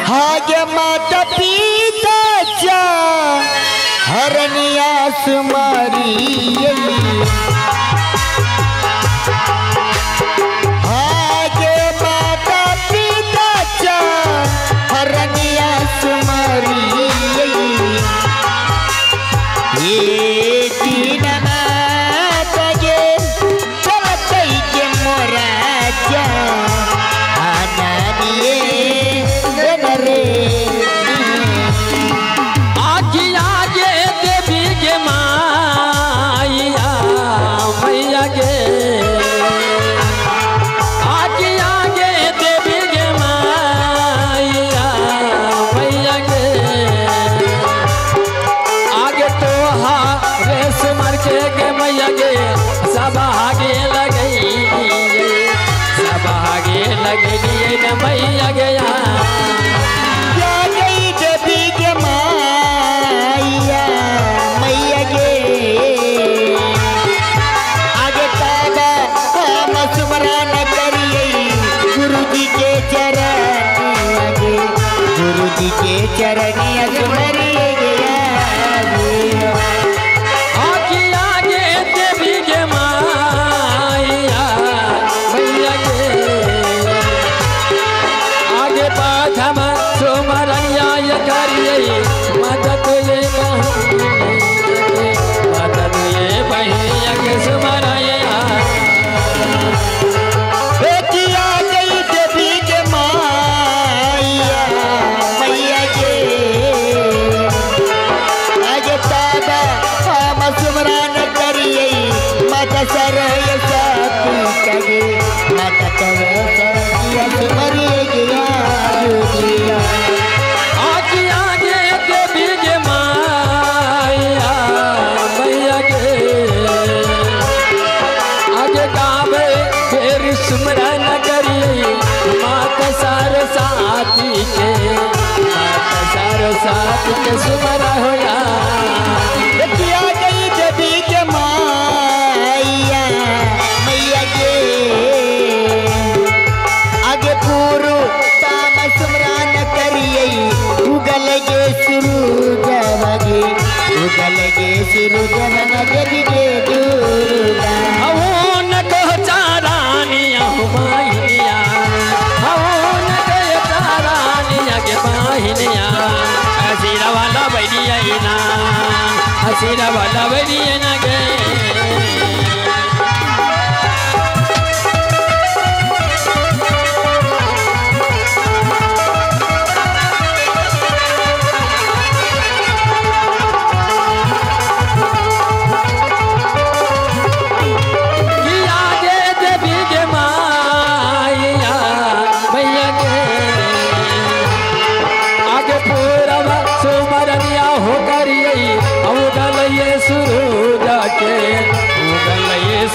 हागे माता पिताच्या हरण्यास मारी हागे माता पिताच्या हरण्यास मारी ये दीनना बगे चलतई के मोराजा आनानिए रे आगे आगे देवी के माया मैया गे आगे आगे देवी के माया मैया गे आगे तो रेस मार के मैया गे सब आगे लगई सब आगे लगई न मैया गया गुरु जी के चरणिया सुमरी गया आगे आगे देवी के माया मैया गे आगे पाठम सुमरनिया करिए मदद ये मदद ये भैया के सुमरया सरय साथी कगे माता तवे सुमरी गया आगे आगे देवी के माया मैया गे आगे गावे फिर सुमरन करिए माता सरस्वती के माता सरस्वती के सुमरा होया गई देवी के पूरु ताम सुमरान करिए उगल गे सूरज बगे उगल गे सूरज बगे गे दुर्गा हवन को चारानिया माहिनिया हवन को चारानिया के माहिनिया हसीरा वाला बैरिया ना हसीरा वाला बैरिया ना गे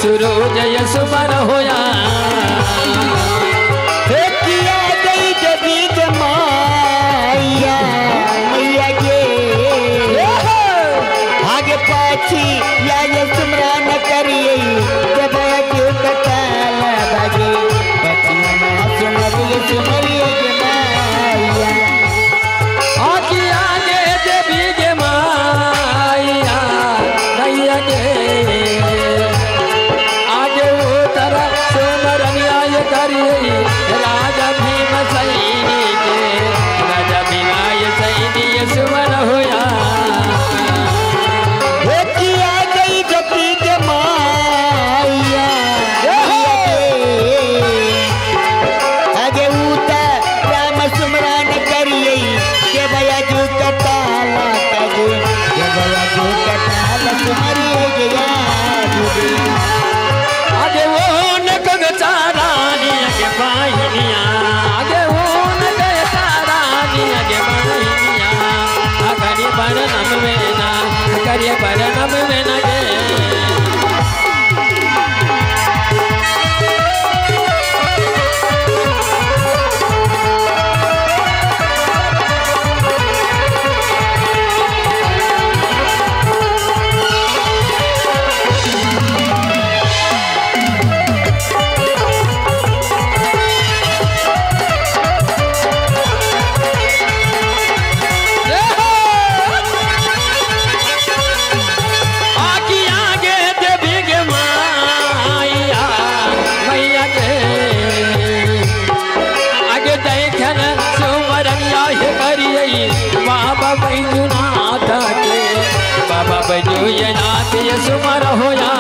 सूरज सुमर होया किया गई देवी के माया मैया गे आगे पाछी या ये सुमरान करिए जब के कटाला बगे बचिया सुमरिए सुमरिए के माया आगे आगे देवी के माया मैया गे सुमरनिया सुमर होया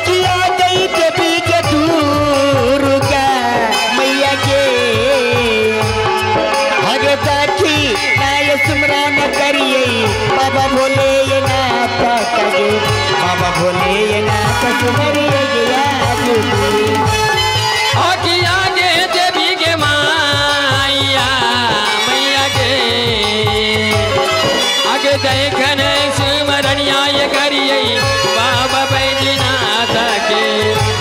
किया गई देवी के दुर्गा मैया के हरे बैठी नाय सुमरान करिए बाबा भोले ये नाथ कगे बाबा भोले ये नाथ सुमरिए आगे आगे देवी के मैया मैया के आगे देखन सुमरनिया ये करिए बाबा बैजनाथ के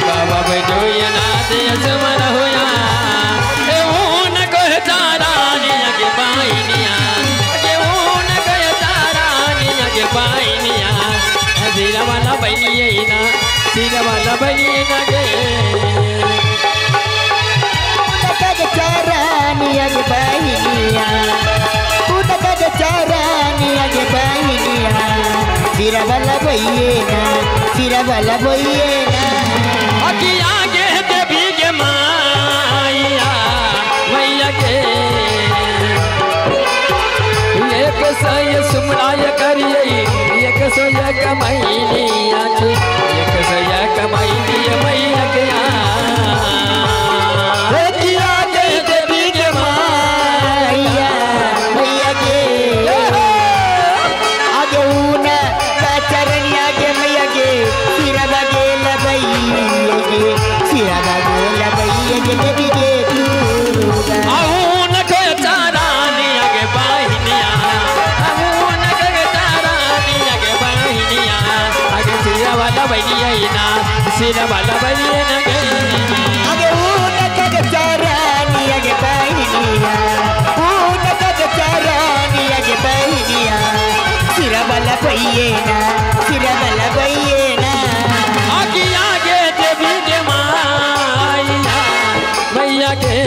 बाबा बैजनाथ सुमर होया ऊन को तारानिया के बाइनिया ऊन को तारानिया के बाइनिया सिरा वाला बनिए ना सिरा वाला बनिए ना गे चारानिया के बहिनिया उनका चारानिया के बहिनिया सिरा वाला बइये ना सिरा वाला बइये ना आगे आगे देवी के मैया मैया के एक सय सुमराय करिए एक सय कमाइलिया एक सय कमाइलिया मैया के आगे देवी के मैया मैया के आगे ऊन का चरनिया के मैया के सिरा बागे लबइये के सिरा बागे लबइये के देवी के दुर्गा ऊन के चारानिया के बाहिनिया ऊन के चारानिया के बाहिनिया आगे सिरा वाला बनिए ना सिरा वाला बनिए ना गे आगे ऊन का चारानिया के बहिनिया ऊन का चारानिया के बहिनिया सिरा वाला बइये ना सिरा वाला बइये ना आगे आगे देवी के मैया मैया के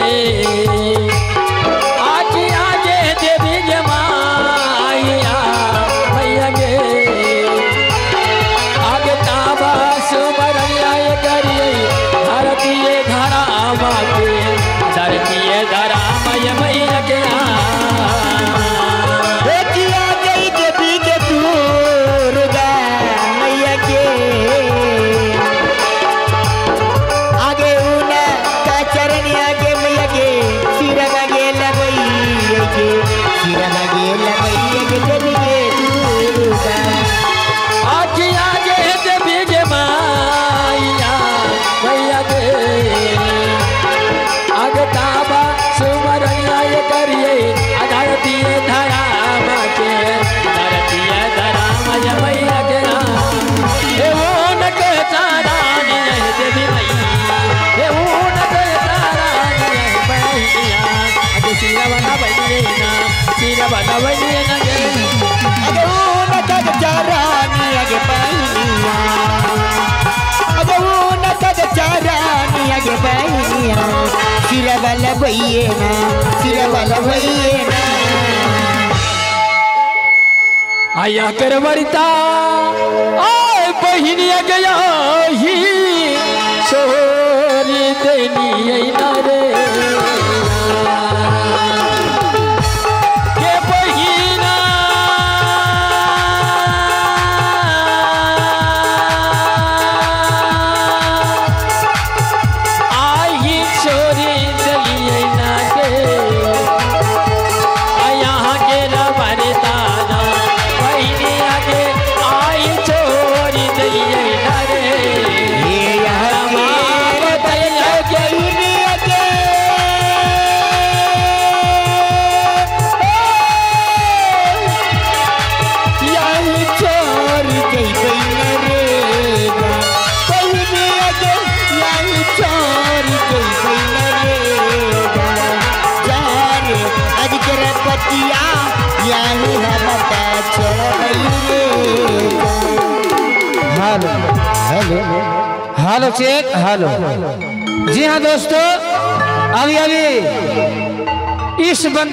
आगे आगे देवी के मैया मैया के आगे ताबा सुमरनिया ये करिए धरतीय धरामा के धरतीय धरामा ये मैया के किया गई देवी के दुर्गा मैया के आगे ऊन का चरनिया के मैया के सिरा बागे लबइये के सिरा बागे लबइये के देवी के दुर्गा आगे आगे देवी के मैया मैया के आगे ताबा सुमरनिया ये करिए धरतीय धरामा के धरतीय धरामा ये मैया के ऊन के चारानिया देवी मैया ऊन के चारानिया बहिनिया आगे सिरा वाला बनिए ना सिरा वाला बनिए ना गे आगे ऊन का चारानिया के बहिनिया आगे ऊन का चारानिया के बहिनिया सिरा वाला बइये ना सिरा वाला बइये ना आया कर वरिता आय बहिनिया गया ही सोरी देनी ना रे के बहिना आई सोरी देनी ना के यहाँ के रवरिता बहिनिया के आई चोरी दिए रे ये यहाँ के दैया के बहिनिया के यही चोर गई बहिना रे बहिनिया के यही चोर गई बहिना रे जाने अजगर पतिया यही हमता चल रे hello hello hello check hello. जी हाँ दोस्तों, अभी अभी इस बंद